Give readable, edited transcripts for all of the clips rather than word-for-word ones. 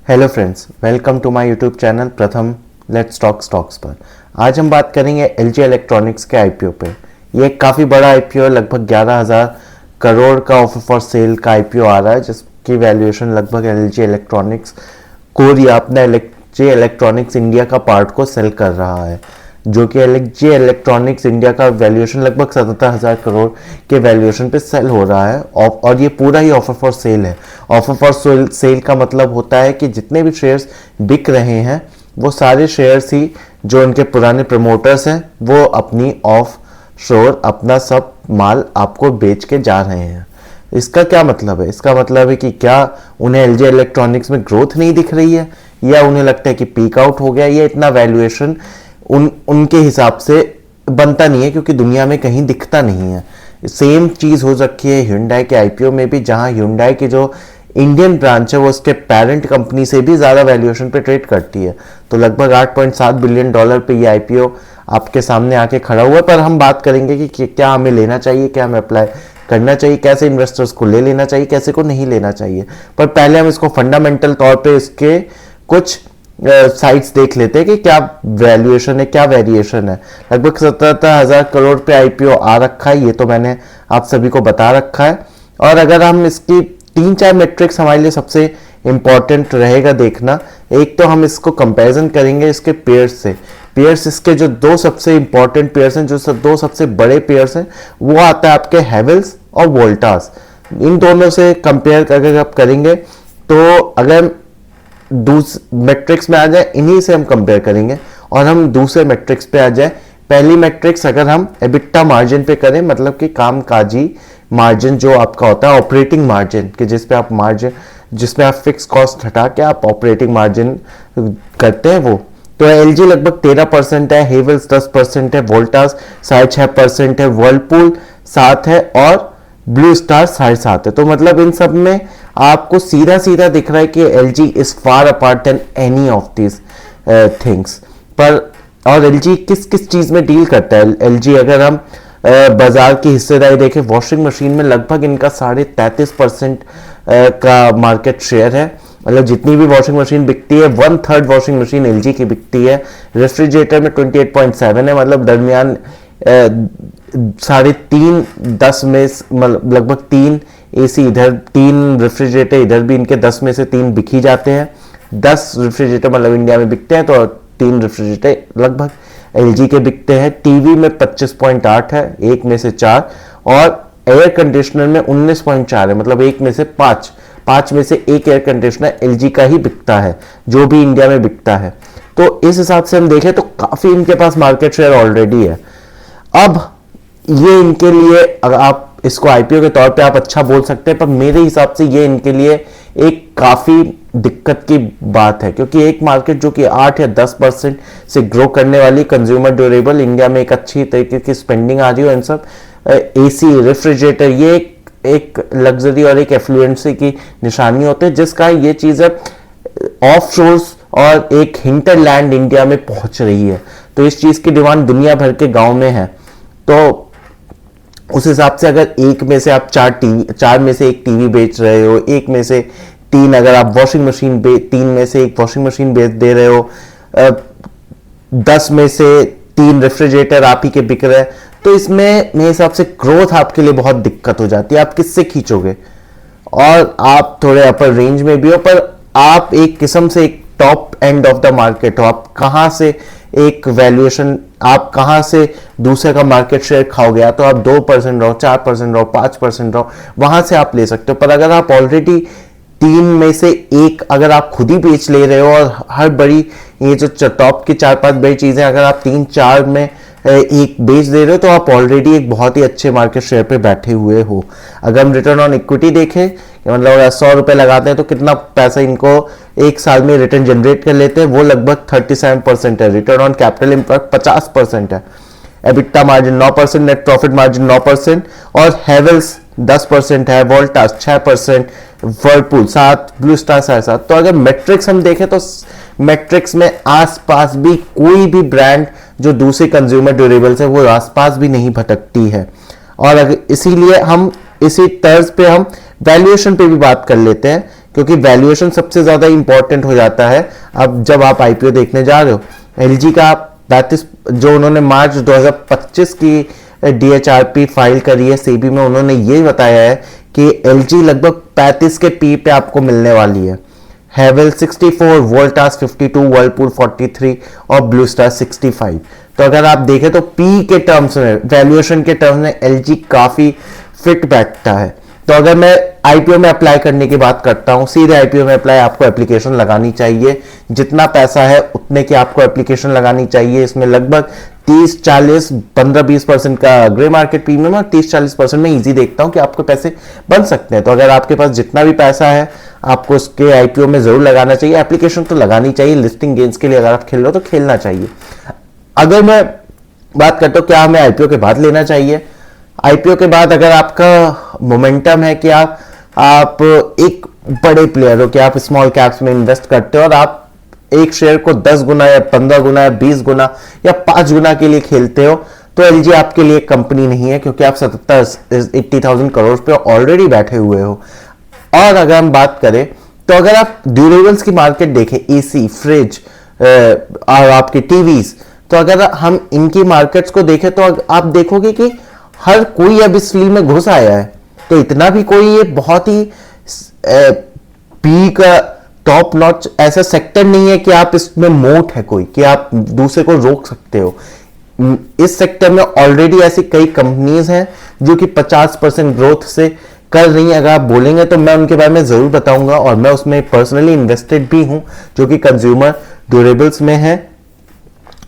Hello friends, welcome to my YouTube channel Pratham let's talk stocks पर। आज हम बात करेंगे एलजी इलेक्ट्रॉनिक्स के आईपीओ पे। ये काफ़ी बड़ा आईपीओ है, लगभग 11,000 करोड़ का ऑफर फॉर सेल का आईपीओ आ रहा है, जिसकी वैल्यूएशन लगभग एलजी इलेक्ट्रॉनिक्स कोर या अपना एलजी इलेक्ट्रॉनिक्स इंडिया का पार्ट को सेल कर रहा है, जो कि एलजी इलेक्ट्रॉनिक्स इंडिया का वैल्यूएशन लगभग 77,000 करोड़ के वैल्यूएशन पे सेल हो रहा है। और ये पूरा ही ऑफर फॉर सेल है। ऑफर फॉर सेल का मतलब होता है कि जितने भी शेयर्स बिक रहे हैं वो सारे शेयर्स ही जो उनके पुराने प्रमोटर्स हैं वो अपनी ऑफ शोर अपना सब माल आपको बेच के जा रहे हैं। इसका क्या मतलब है? इसका मतलब है कि क्या उन्हें एलजी इलेक्ट्रॉनिक्स में ग्रोथ नहीं दिख रही है, या उन्हें लगता है कि पीक आउट हो गया, या इतना वैल्यूएशन उनके हिसाब से बनता नहीं है, क्योंकि दुनिया में कहीं दिखता नहीं है। सेम चीज हो रखी है Hyundai के आईपीओ में भी, जहां Hyundai की जो इंडियन ब्रांच है वो उसके पेरेंट कंपनी से भी ज्यादा वैल्यूएशन पे ट्रेड करती है। तो लगभग $8.7 बिलियन पे ये आईपीओ आपके सामने आके खड़ा हुआ है। पर हम बात करेंगे कि क्या हमें लेना चाहिए, क्या हमें अप्लाई करना चाहिए, कैसे इन्वेस्टर्स को ले लेना चाहिए, कैसे को नहीं लेना चाहिए। पर पहले हम इसको फंडामेंटल तौर पे इसके कुछ साइट्स देख लेते हैं कि क्या वैल्यूएशन है, क्या वेरिएशन है। लगभग 77,000 करोड़ पे आईपीओ आ रखा है, ये तो मैंने आप सभी को बता रखा है। और अगर हम इसकी 3-4 मेट्रिक्स हमारे लिए सबसे इंपॉर्टेंट रहेगा देखना। एक तो हम इसको कंपैरिजन करेंगे इसके पेयर्स से। पेयर्स इसके जो दो सबसे इंपॉर्टेंट पेयर्स हैं, जो दो सबसे बड़े पेयर्स हैं, वो आता है आपके हैवेल्स और वोल्टास। इन दोनों से कंपेयर अगर आप करेंगे तो अगर मैट्रिक्स में आ जाए, इन्हीं से हम कंपेयर करेंगे। और हम दूसरे मैट्रिक्स पे आ जाए। पहली मैट्रिक्स अगर हम एबिटा मार्जिन पे करें, मतलब कि कामकाजी मार्जिन जो आपका होता है, ऑपरेटिंग मार्जिन, कि जिसमें आप फिक्स कॉस्ट हटा के आप ऑपरेटिंग मार्जिन करते हैं वो, तो एलजी लगभग 13% है, हेवल्स 10% है, वोल्टास 6.5% है, वर्लपूल 7 है और ब्लू स्टार 7.5 है। तो मतलब इन सब में आपको सीधा सीधा दिख रहा है कि LG is far apart than any of this things. पर और एलजी किस किस चीज में डील करता है? एलजी अगर हम बाजार की हिस्सेदारी देखें, वॉशिंग मशीन में लगभग इनका 33.5% का मार्केट शेयर है। मतलब जितनी भी वॉशिंग मशीन बिकती है 1/3 वॉशिंग मशीन एलजी की बिकती है। रेफ्रिजरेटर में 28.7 है, मतलब दरमियान 3.5 10 में लगभग 3 एसी इधर, 3 रेफ्रिजरेटर इधर भी, इनके 10 में से 3 बिक ही जाते हैं। 10 रेफ्रिजरेटर मतलब इंडिया में बिकते हैं, तो 3 रेफ्रिजरेटर लगभग एलजी के बिकते हैं। टीवी में 25.8 है, 1 में से 4, और एयर कंडीशनर में 19.4 है, मतलब 1 में से 5 में से 1 एयर कंडीशनर एलजी का ही बिकता है, जो भी इंडिया में बिकता है। तो इस हिसाब से हम देखें तो काफी इनके पास मार्केट शेयर ऑलरेडी है। अब ये इनके लिए, अगर आप इसको आईपीओ के तौर पे आप अच्छा बोल सकते हैं, पर मेरे हिसाब से ये इनके लिए एक काफी दिक्कत की बात है, क्योंकि एक मार्केट जो कि 8 या 10% से ग्रो करने वाली, कंज्यूमर ड्यूरेबल, इंडिया में एक अच्छी तरीके की स्पेंडिंग आ रही है, इन सब एसी रेफ्रिजरेटर, ये एक लग्जरी और एक एफ्लुएंसी की निशानी होते हैं, जिसका ये चीज ऑफ शोर्स और एक हिंटरलैंड इंडिया में पहुंच रही है। तो इस चीज की डिमांड दुनिया भर के गांव में है। तो उस हिसाब से अगर एक में से आप 4 में से 1 टीवी बेच रहे हो, 1 में से 3 अगर आप वॉशिंग मशीन 3 में से 1 वॉशिंग मशीन बेच दे रहे हो, 10 में से 3 रेफ्रिजरेटर आप ही के बिक रहे हैं, तो इसमें मेरे हिसाब से ग्रोथ आपके लिए बहुत दिक्कत हो जाती है। आप किससे खींचोगे? और आप थोड़े अपर रेंज में भी हो, पर आप एक किस्म से एक top end of the market हो। आप कहां से एक वैल्यूएशन, आप कहां से दूसरे का मार्केट शेयर खाओगे? या तो आप 2% रहो, 4% रहो, 5% रहो, वहां से आप ले सकते हो। पर अगर आप ऑलरेडी 3 में से 1 अगर आप खुद ही बेच ले रहे हो, और हर बड़ी ये जो टॉप की 4-5 बड़ी चीजें अगर आप 3-4 में 1 बेच दे रहे हो, तो आप ऑलरेडी एक बहुत ही अच्छे मार्केट शेयर पे बैठे हुए हो। अगर हम रिटर्न ऑन इक्विटी देखें, मतलब अगर 100 रुपए लगाते हैं तो कितना पैसा इनको 1 साल में रिटर्न जनरेट कर लेते हैं, वो लगभग 37% है। रिटर्न ऑन कैपिटल एम्प्लॉयड 50% है। EBITDA margin 9%, net profit margin 9%, और हैवेल्स 10% है, वोल्टास 6%, वर्लपूल 7, ब्लू स्टार 7.5। तो अगर मैट्रिक्स हम देखें तो मैट्रिक्स में आसपास भी कोई भी ब्रांड जो दूसरे कंज्यूमर ड्यूरेबल्स है वो आसपास भी नहीं भटकती है। और इसीलिए हम इसी तर्ज पे हम वैल्यूएशन पे भी बात कर लेते हैं क्योंकि वैल्यूएशन सबसे ज्यादा इंपॉर्टेंट हो जाता है अब जब आप आईपीओ देखने जा रहे हो। एलजी का 35 जो उन्होंने मार्च 2025 की डीएचआरपी फाइल करी है सेबी में, उन्होंने ये बताया है कि एलजी लगभग 35 के पी पे आपको मिलने वाली है। हैवेल 64, वोल्टास 52, वर्लपूल 43 और ब्लू स्टार 65। तो अगर आप देखें तो पी के टर्म्स में, वैल्यूएशन के टर्म्स में एलजी काफी फिट बैठता है। तो अगर मैं आईपीओ में अप्लाई करने की बात करता हूं, सीधे आईपीओ में अप्लाई आपको एप्लीकेशन लगानी चाहिए। जितना पैसा है उतने की आपको एप्लीकेशन लगानी चाहिए। इसमें लगभग 30-40, 15-20% का ग्रे मार्केट प्रीमियम और 30-40% में इजी देखता हूं कि आपके पैसे बन सकते हैं। तो अगर आपके पास जितना भी पैसा है आपको उसके आईपीओ में जरूर लगाना चाहिए। एप्लीकेशन तो लगानी चाहिए। लिस्टिंग गेन्स के लिए अगर आप खेल रहे हो तो खेलना चाहिए। अगर मैं बात करता हूं क्या हमें आईपीओ के बाद लेना चाहिए, आईपीओ के बाद अगर आपका मोमेंटम है कि आप एक बड़े प्लेयर हो, कि आप स्मॉल कैप्स में इन्वेस्ट करते हो और आप एक शेयर को 10 गुना या 15 गुना या 20 गुना या 5 गुना के लिए खेलते हो, तो एलजी आपके लिए कंपनी नहीं है, क्योंकि आप 70-80,000 करोड़ पे ऑलरेडी बैठे हुए हो। और अगर हम बात करें तो अगर आप ड्यूरेबल्स की मार्केट देखें, एसी, फ्रिज और आपकी टीवीज, तो अगर हम इनकी मार्केट्स को देखें तो आप देखोगे कि हर कोई अब इस फील्ड में घुस आया है। तो इतना भी कोई ये बहुत ही पीक टॉप नॉच ऐसा सेक्टर नहीं है कि आप इसमें मोट है कोई, कि आप दूसरे को रोक सकते हो। इस सेक्टर में ऑलरेडी ऐसी कई कंपनीज हैं जो कि 50% ग्रोथ से कर रही हैं। अगर आप बोलेंगे तो मैं उनके बारे में जरूर बताऊंगा, और मैं उसमें पर्सनली इन्वेस्टेड भी हूं, जो कि कंज्यूमर ड्यूरेबल्स में है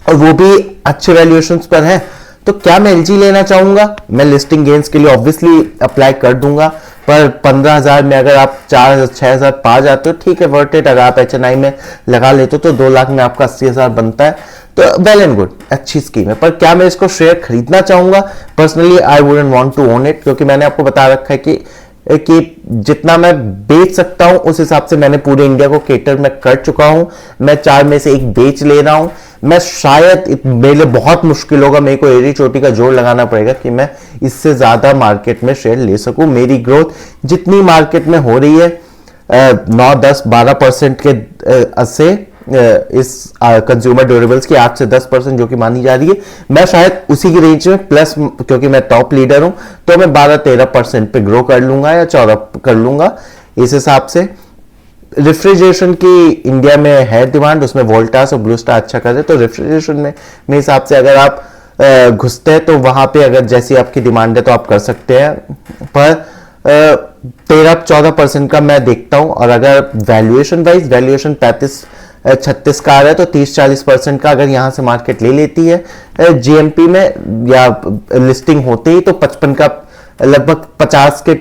और वो भी अच्छे वैल्यूएशंस पर है। तो क्या मैं एलजी लेना चाहूंगा? मैं लिस्टिंग गेन्स के लिए ऑब्वियसली अप्लाई कर दूंगा, पर 15,000 में अगर आप 4,000-6,000 पा जाते हो, ठीक है, वर्थ इट। अगर आप एचएनआई में लगा लेते हो तो 2 लाख में आपका 80,000 बनता है, तो वेल एंड गुड, अच्छी स्कीम है। पर क्या मैं इसको शेयर खरीदना चाहूंगा? Personally I wouldn't want to own it, क्योंकि मैंने आपको बता रखा है कि जितना मैं बेच सकता हूं उस हिसाब से मैंने पूरे इंडिया को केटर में कर चुका हूं। मैं 4 में से 1 बेच ले रहा हूं। मैं शायद मेरे लिए बहुत मुश्किल होगा, मेरे को एड़ी चोटी का जोड़ लगाना पड़ेगा कि मैं इससे ज्यादा मार्केट में शेयर ले सकूं। मेरी ग्रोथ जितनी मार्केट में हो रही है 9-10-12% के से इस कंज्यूमर ड्यूरेबल्स की 8 से 10% जो कि मानी जा रही है, मैं शायद उसी की रेंज में प्लस, क्योंकि मैं टॉप लीडर हूं, तो मैं 12-13% पे ग्रो कर लूंगा या 14 कर लूंगा। इस हिसाब से रेफ्रिजरेशन की इंडिया में है डिमांड, उसमें वोल्टास और ब्लू स्टार अच्छा कर रहे, तो रेफ्रिजरेशन में मेरे हिसाब से अगर आप घुसते हैं तो वहां पे अगर जैसी आपकी डिमांड है तो आप कर सकते हैं। पर 13-14% का मैं देखता हूं। और अगर वैल्यूएशन वाइज, वैल्यूएशन 35-36 का आ रहा है, तो 30-40% का अगर यहां से मार्केट ले लेती है जीएमपी में, या लिस्टिंग होते ही, तो 55 का लगभग 50 के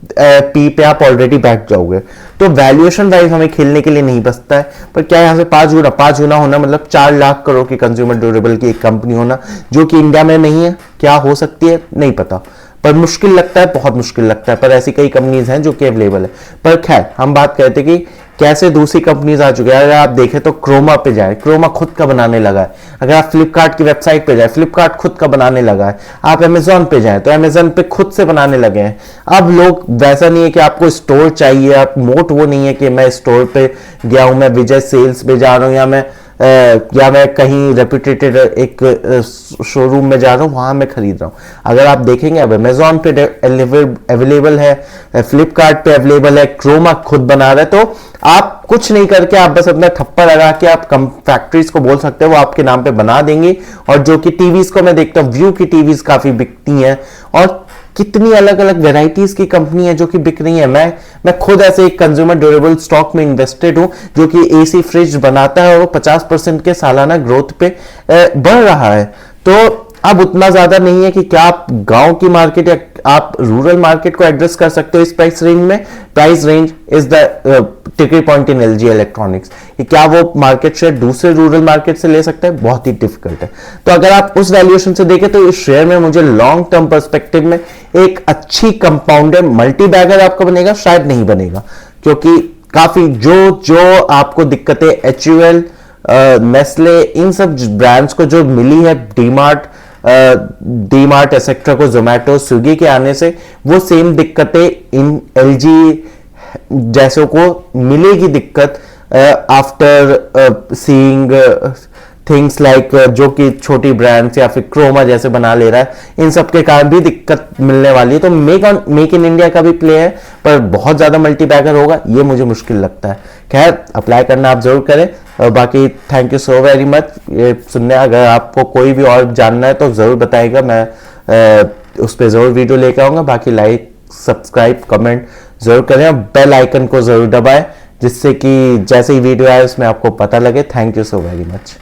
पी पे आप ऑलरेडी बैठ जाओगे। तो वैल्यूएशन वाइज हमें खेलने के लिए नहीं बचता है। पर क्या यहां से 5 गुना होना मतलब 4 लाख करोड़ की कंज्यूमर ड्यूरेबल की एक कंपनी होना, जो कि इंडिया में नहीं है, क्या हो सकती है नहीं पता, पर मुश्किल लगता है, बहुत मुश्किल लगता है। पर ऐसी कई कंपनीज हैं जो कि अवेलेबल है। पर खैर, हम बात करते कि कैसे दूसरी कंपनीज आ चुकी है। अगर आप देखें तो क्रोमा पे जाए, क्रोमा खुद का बनाने लगा है। अगर आप फ्लिपकार्ट की वेबसाइट पे जाए, फ्लिपकार्ट खुद का बनाने लगा है। आप अमेजोन पे जाए तो अमेजोन पे खुद से बनाने लगे हैं। अब लोग, वैसा नहीं है कि आपको स्टोर चाहिए, आप मोट वो नहीं है कि मैं स्टोर पे गया हूं, मैं विजय सेल्स पे जा रहा हूं, या मैं कहीं रेप्यूटेटेड एक शोरूम में जा रहा हूं वहां मैं खरीद रहा हूं। अगर आप देखेंगे अब अमेजोन पे अवेलेबल है, फ्लिपकार्ट पे अवेलेबल है, क्रोमा खुद बना रहा है। तो आप कुछ नहीं करके आप बस अपना ठप्पा लगा के आप फैक्ट्रीज को बोल सकते हो, वो आपके नाम पे बना देंगे। और जो कि टीवीज को मैं देखता हूं, व्यू की टीवीज काफी बिकती हैं, और कितनी अलग अलग वेराइटीज की कंपनी है जो कि बिक रही है। मैं खुद ऐसे एक कंज्यूमर ड्यूरेबल स्टॉक में इन्वेस्टेड हूं, जो कि एसी फ्रिज बनाता है और वो 50% के सालाना ग्रोथ पे बढ़ रहा है। तो अब उतना ज्यादा नहीं है कि क्या आप गांव की मार्केट या आप रूरल मार्केट को एड्रेस कर सकते हो इस प्राइस रेंज में। Price range is the ticket point in LG electronics. क्या वो मार्केट शेयर दूसरे रूरल मार्केट से ले सकता है? बहुत ही डिफिकल्ट है। तो अगर आप उस वैल्यूएशन से देखें तो इस शेयर में मुझे लॉन्ग टर्म पर्सपेक्टिव में एक अच्छी कंपाउंडर मल्टी बैगर आपको बनेगा, शायद नहीं बनेगा, क्योंकि काफी जो आपको दिक्कतें एचयूएल, नेस्ले, इन सब ब्रांड्स को जो मिली है, डीमार्ट एक्सेट्रा को, जोमेटो, स्विगी के आने से, वो सेम दिक्कतें इन एलजी जैसों को मिलेगी दिक्कत आफ्टर सीइंग थिंग्स लाइक जो कि छोटी ब्रांड्स या फिर क्रोमा जैसे बना ले रहा है, इन सब के कारण भी दिक्कत मिलने वाली है। तो मेक इन इंडिया का भी प्ले है, पर बहुत ज्यादा मल्टीबैगर होगा ये मुझे मुश्किल लगता है। खैर, अप्लाई करना आप जरूर करें। बाकी thank you so very much ये सुनने। अगर आपको कोई भी और जानना है तो जरूर बताइएगा, मैं उस पर जरूर वीडियो लेकर आऊंगा। बाकी लाइक, सब्सक्राइब, कमेंट जरूर करें और बेल आइकन को जरूर दबाएं, जिससे कि जैसे ही वीडियो आए उसमें आपको पता लगे। Thank you so very much.